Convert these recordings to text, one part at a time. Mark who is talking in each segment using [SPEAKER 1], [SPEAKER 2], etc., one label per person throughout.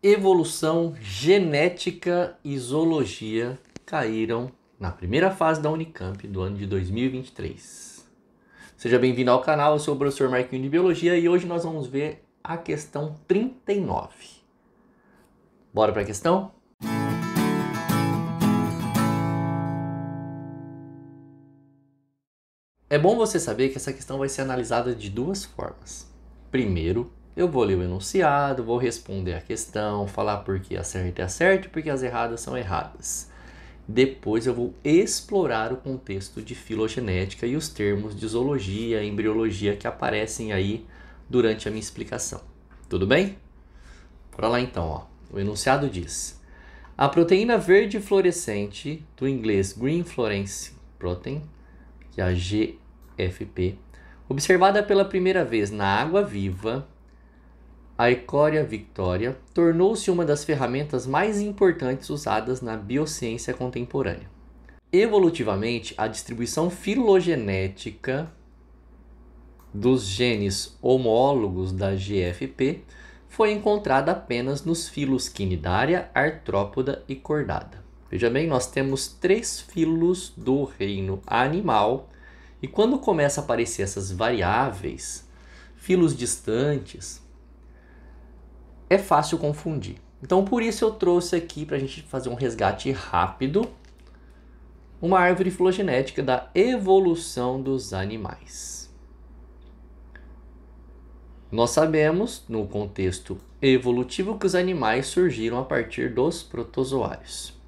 [SPEAKER 1] Evolução, genética e zoologia caíram na primeira fase da Unicamp do ano de 2023. Seja bem-vindo ao canal, eu sou o professor Marquinhos de Biologia e hoje nós vamos ver a questão 39. Bora para a questão? É bom você saber que essa questão vai ser analisada de duas formas. Primeiro, eu vou ler o enunciado, vou responder a questão, falar por que a certa é a certa e por que as erradas são erradas. Depois eu vou explorar o contexto de filogenética e os termos de zoologia e embriologia que aparecem aí durante a minha explicação. Tudo bem? Bora lá então, ó. O enunciado diz: a proteína verde fluorescente, do inglês Green Fluorescence Protein, que é a GFP, observada pela primeira vez na água viva, a Escherichia victoria, tornou-se uma das ferramentas mais importantes usadas na biociência contemporânea. Evolutivamente, a distribuição filogenética dos genes homólogos da GFP foi encontrada apenas nos filos Cnidaria, Artrópoda e Chordata. Veja bem, nós temos 3 filos do reino animal e quando começa a aparecer essas variáveis, filos distantes, é fácil confundir. Então, por isso eu trouxe aqui para a gente fazer um resgate rápido uma árvore filogenética da evolução dos animais. Nós sabemos, no contexto evolutivo, que os animais surgiram a partir dos protozoários.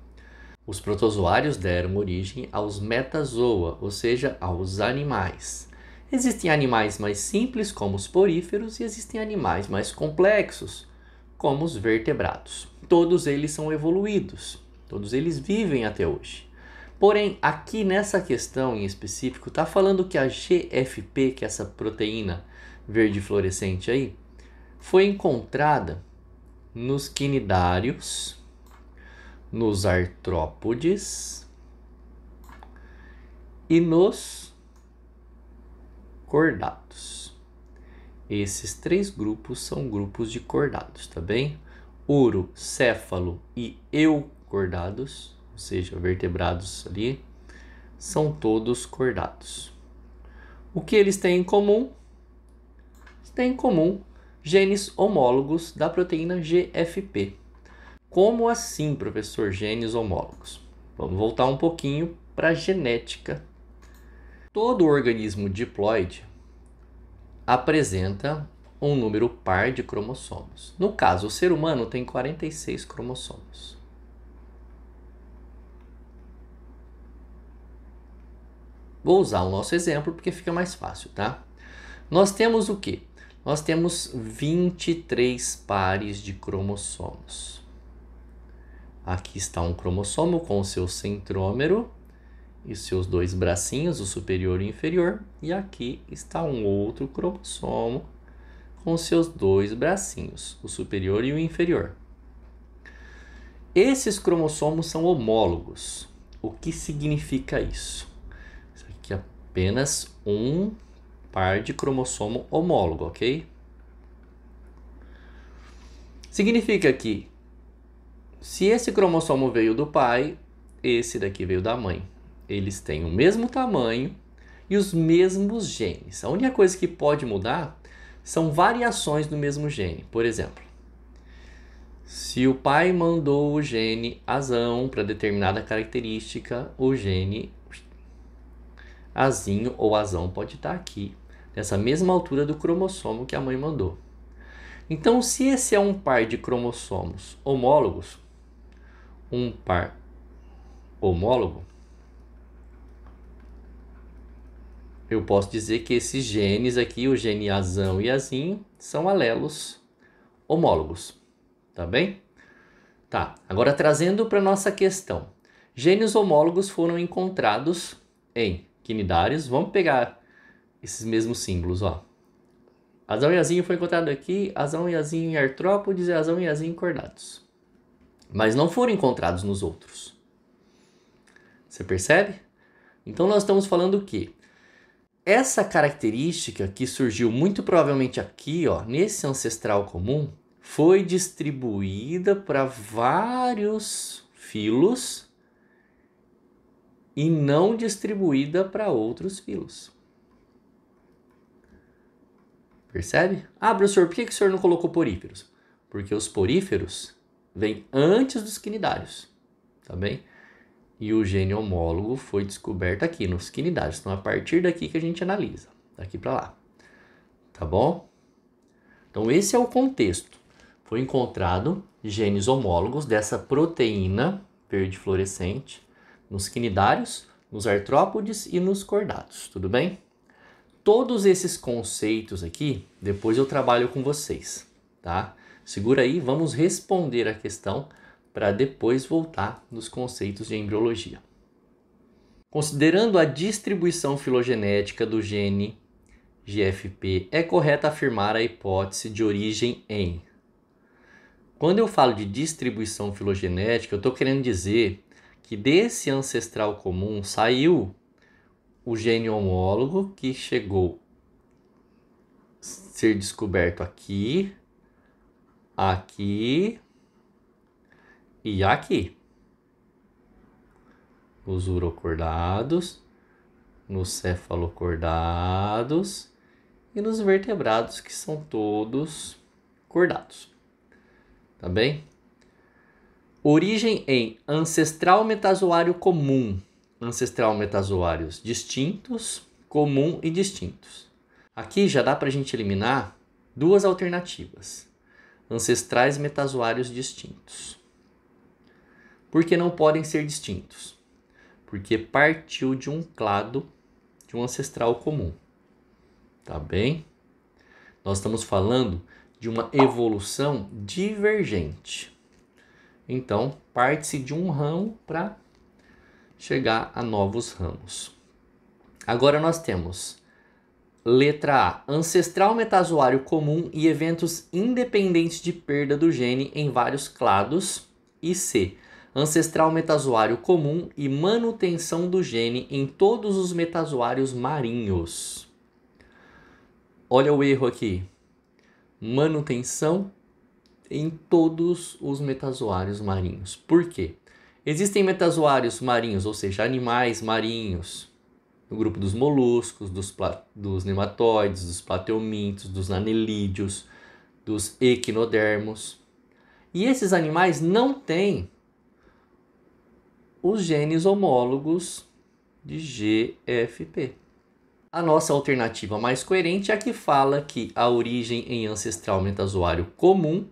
[SPEAKER 1] Os protozoários deram origem aos metazoa, ou seja, aos animais. Existem animais mais simples, como os poríferos, e existem animais mais complexos, como os vertebrados. Todos eles são evoluídos, todos eles vivem até hoje. Porém, aqui nessa questão em específico, está falando que a GFP, que é essa proteína verde fluorescente aí, foi encontrada nos cnidários, nos artrópodes e nos chordatos. Esses 3 grupos são grupos de chordados, tá bem? Uro, céfalo e euchordados, ou seja, vertebrados ali, são todos chordados. O que eles têm em comum? Eles têm em comum genes homólogos da proteína GFP. Como assim, professor, genes homólogos? Vamos voltar um pouquinho para a genética. Todo organismo diploide apresenta um número par de cromossomos. No caso, o ser humano tem 46 cromossomos. Vou usar o nosso exemplo porque fica mais fácil, tá? Nós temos o quê? Nós temos 23 pares de cromossomos. Aqui está um cromossomo com o seu centrômero e seus 2 bracinhos, o superior e o inferior. E aqui está um outro cromossomo com seus 2 bracinhos, o superior e o inferior. Esses cromossomos são homólogos. O que significa isso? Isso aqui é apenas um par de cromossomo homólogo, ok? Significa que se esse cromossomo veio do pai, esse daqui veio da mãe. Eles têm o mesmo tamanho e os mesmos genes. A única coisa que pode mudar são variações do mesmo gene. Por exemplo, se o pai mandou o gene azão para determinada característica, o gene azinho ou azão pode estar aqui, nessa mesma altura do cromossomo que a mãe mandou. Então, se esse é um par de cromossomos homólogos, um par homólogo, eu posso dizer que esses genes aqui, o gene azão e azinho, são alelos homólogos, tá bem? Tá, agora trazendo para nossa questão. Genes homólogos foram encontrados em cnidários. Vamos pegar esses mesmos símbolos, ó. Azão e azinho foi encontrado aqui, azão e azinho em artrópodes e azão e azinho em chordatos. Mas não foram encontrados nos outros. Você percebe? Então nós estamos falando que essa característica que surgiu muito provavelmente aqui, ó, nesse ancestral comum, foi distribuída para vários filos e não distribuída para outros filos. Percebe? Ah, professor, por que o senhor não colocou poríferos? Porque os poríferos vêm antes dos quinidários, tá bem? E o gene homólogo foi descoberto aqui nos quinidários. Então, a partir daqui que a gente analisa, daqui para lá, tá bom? Então, esse é o contexto. Foi encontrado genes homólogos dessa proteína verde fluorescente nos quinidários, nos artrópodes e nos cordados, tudo bem? Todos esses conceitos aqui, depois eu trabalho com vocês, tá? Segura aí, vamos responder a questão para depois voltar nos conceitos de embriologia. Considerando a distribuição filogenética do gene GFP, é correto afirmar a hipótese de origem em... Quando eu falo de distribuição filogenética, eu estou querendo dizer que desse ancestral comum saiu o gene homólogo que chegou a ser descoberto aqui, aqui e aqui. Nos urocordados, nos cefalocordados e nos vertebrados, que são todos cordados. Tá bem? Origem em ancestral metazoário comum, ancestral metazoários distintos, comum e distintos. Aqui já dá para a gente eliminar duas alternativas. Ancestrais metazoários distintos. Por que não podem ser distintos? Porque partiu de um clado de um ancestral comum. Tá bem? Nós estamos falando de uma evolução divergente. Então, parte-se de um ramo para chegar a novos ramos. Agora nós temos letra A, ancestral metazoário comum e eventos independentes de perda do gene em vários clados. E C, ancestral metazoário comum e manutenção do gene em todos os metazoários marinhos. Olha o erro aqui. Manutenção em todos os metazoários marinhos. Por quê? Existem metazoários marinhos, ou seja, animais marinhos, no grupo dos moluscos, dos nematóides, dos plateumintos, dos anelídeos, dos equinodermos. E esses animais não têm os genes homólogos de GFP. A nossa alternativa mais coerente é a que fala que a origem em ancestral metazoário comum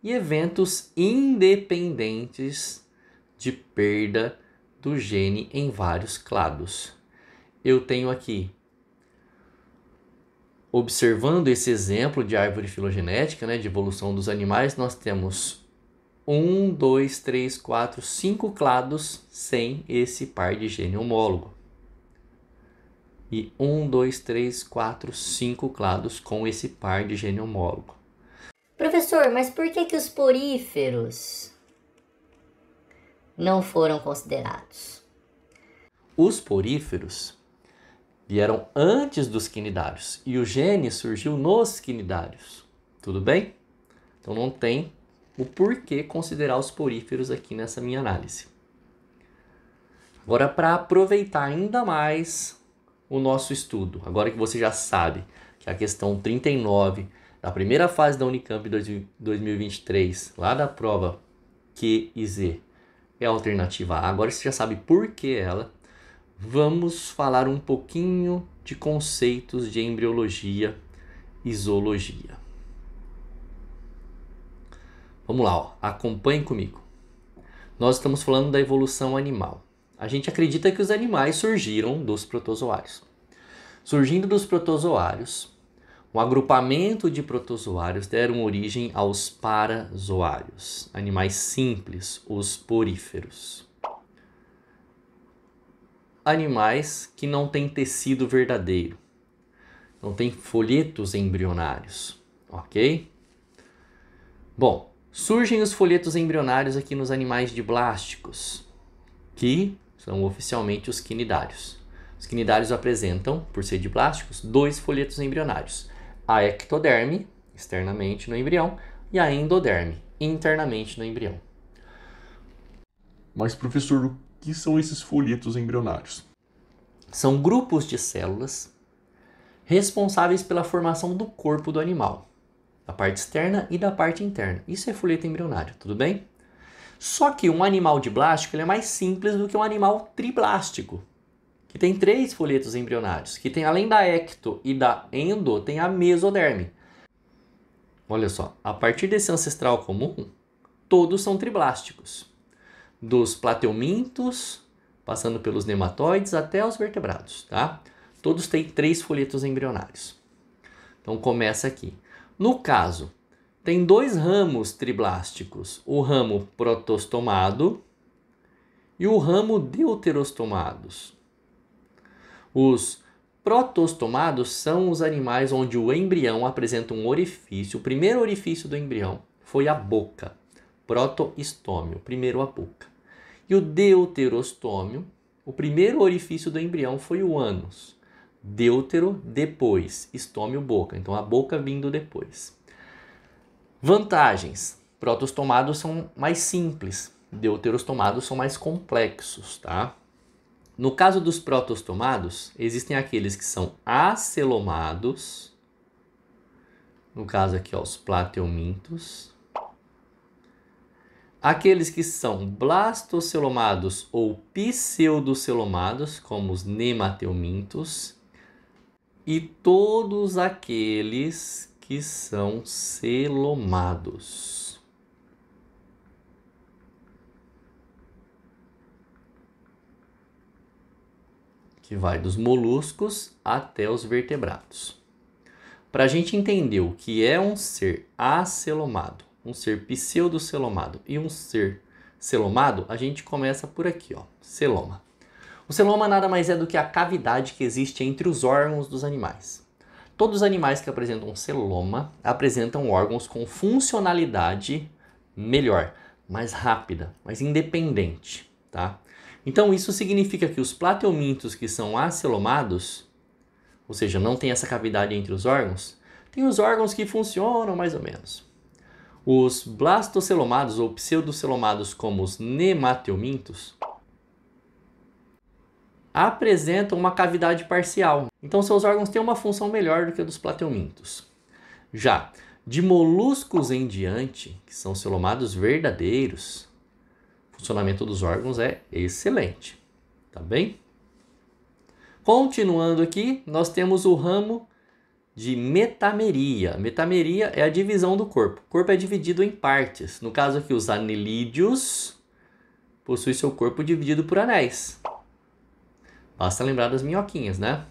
[SPEAKER 1] e eventos independentes de perda do gene em vários clados. Eu tenho aqui, observando esse exemplo de árvore filogenética, né, de evolução dos animais, nós temos 1, 2, 3, 4, 5 clados sem esse par de gene homólogo. E 1, 2, 3, 4, 5 clados com esse par de gene homólogo.
[SPEAKER 2] Professor, mas por que os poríferos não foram considerados?
[SPEAKER 1] Os poríferos vieram antes dos quinidários e o gene surgiu nos quinidários. Tudo bem? Então não tem o porquê considerar os poríferos aqui nessa minha análise. Agora, para aproveitar ainda mais o nosso estudo, agora que você já sabe que a questão 39 da primeira fase da Unicamp 2023, lá da prova Q e Z, é a alternativa A. Agora você já sabe por que ela. Vamos falar um pouquinho de conceitos de embriologia e zoologia. Vamos lá, ó. Acompanhe comigo. Nós estamos falando da evolução animal. A gente acredita que os animais surgiram dos protozoários. Surgindo dos protozoários, um agrupamento de protozoários deram origem aos parazoários, animais simples, os poríferos. Animais que não têm tecido verdadeiro, não têm folhetos embrionários, ok? Bom, surgem os folhetos embrionários aqui nos animais diblásticos, que são oficialmente os quinidários. Os quinidários apresentam, por ser diblásticos, 2 folhetos embrionários. A ectoderme, externamente no embrião, e a endoderme, internamente no embrião.
[SPEAKER 3] Mas, professor, o que são esses folhetos embrionários?
[SPEAKER 1] São grupos de células responsáveis pela formação do corpo do animal, da parte externa e da parte interna. Isso é folheto embrionário, tudo bem? Só que um animal diblástico ele é mais simples do que um animal triblástico, que tem 3 folhetos embrionários, que tem além da ecto e da endo, tem a mesoderme. Olha só, a partir desse ancestral comum, todos são triblásticos. Dos plateumintos, passando pelos nematóides até os vertebrados, tá? Todos têm 3 folhetos embrionários. Então começa aqui. No caso, tem 2 ramos triblásticos, o ramo protostomado e o ramo deuterostomados. Os protostomados são os animais onde o embrião apresenta um orifício. O primeiro orifício do embrião foi a boca, protoestômio, primeiro a boca. E o deuterostômio, o primeiro orifício do embrião foi o ânus. Deutero, depois, estômio, boca. Então a boca vindo depois. Vantagens. Protostomados são mais simples. Deuterostomados são mais complexos, tá? No caso dos protostomados, existem aqueles que são acelomados. No caso aqui, ó, os plateumintos. Aqueles que são blastocelomados ou pseudocelomados, como os nemateumintos. E todos aqueles que são celomados. Que vai dos moluscos até os vertebrados. Para a gente entender o que é um ser acelomado, um ser pseudocelomado e um ser celomado, a gente começa por aqui, ó, celoma. O celoma nada mais é do que a cavidade que existe entre os órgãos dos animais. Todos os animais que apresentam celoma apresentam órgãos com funcionalidade melhor, mais rápida, mais independente, tá? Então isso significa que os plateumintos que são acelomados, ou seja, não tem essa cavidade entre os órgãos, tem os órgãos que funcionam mais ou menos. Os blastocelomados ou pseudocelomados, como os nemateumintos, apresentam uma cavidade parcial. Então seus órgãos têm uma função melhor do que a dos plateumintos. Já de moluscos em diante, que são celomados verdadeiros, o funcionamento dos órgãos é excelente, tá bem? Continuando aqui, nós temos o ramo de metameria. Metameria é a divisão do corpo. O corpo é dividido em partes. No caso aqui, os anelídeos possuem seu corpo dividido por anéis. Basta lembrar das minhoquinhas, né?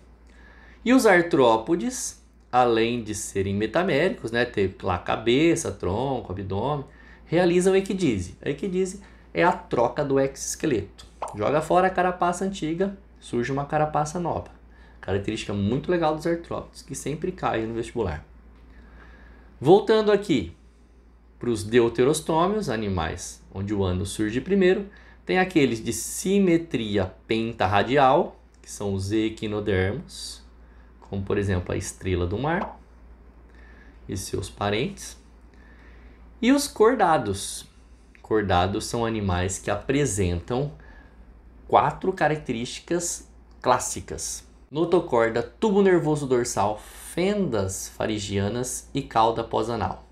[SPEAKER 1] E os artrópodes, além de serem metaméricos, né, ter lá cabeça, tronco, abdômen, realizam equidise. A equidise é a troca do exoesqueleto. Joga fora a carapaça antiga, surge uma carapaça nova. Característica muito legal dos artrópodes, que sempre cai no vestibular. Voltando aqui para os deuterostômios, animais onde o ânus surge primeiro, tem aqueles de simetria pentarradial, que são os equinodermos, como por exemplo a estrela do mar e seus parentes. E os cordados. Cordados são animais que apresentam 4 características clássicas: notocorda, tubo nervoso dorsal, fendas faringianas e cauda pós-anal.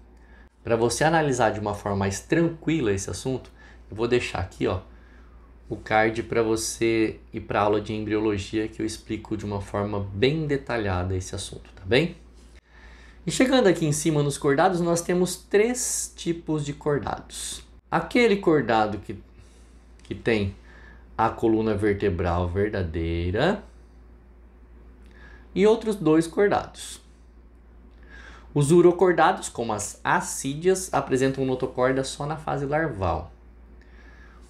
[SPEAKER 1] Para você analisar de uma forma mais tranquila esse assunto, eu vou deixar aqui, ó, o card para você ir para a aula de embriologia, que eu explico de uma forma bem detalhada esse assunto, tá bem? E chegando aqui em cima nos cordados, nós temos 3 tipos de cordados. Aquele cordado que tem a coluna vertebral verdadeira e outros 2 cordados. Os urocordados, como as assídeas, apresentam notocorda só na fase larval.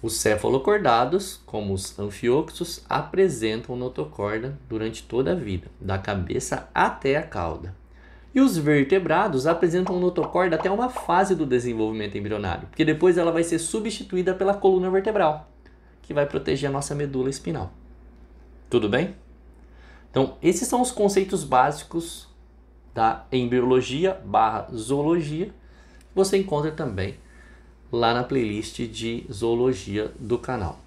[SPEAKER 1] Os cefalocordados, como os anfioxos, apresentam notocorda durante toda a vida, da cabeça até a cauda. E os vertebrados apresentam notocorda até uma fase do desenvolvimento embrionário, porque depois ela vai ser substituída pela coluna vertebral, que vai proteger a nossa medula espinal. Tudo bem? Então, esses são os conceitos básicos da embriologia / zoologia você encontra também lá na playlist de zoologia do canal.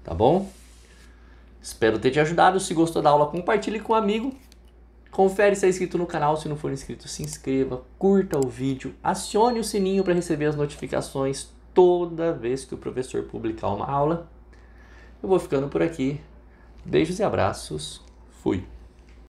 [SPEAKER 1] Tá bom? Espero ter te ajudado. Se gostou da aula, compartilhe com um amigo. Confere se é inscrito no canal. Se não for inscrito, se inscreva, curta o vídeo, acione o sininho para receber as notificações toda vez que o professor publicar uma aula. Eu vou ficando por aqui. Beijos e abraços. Fui.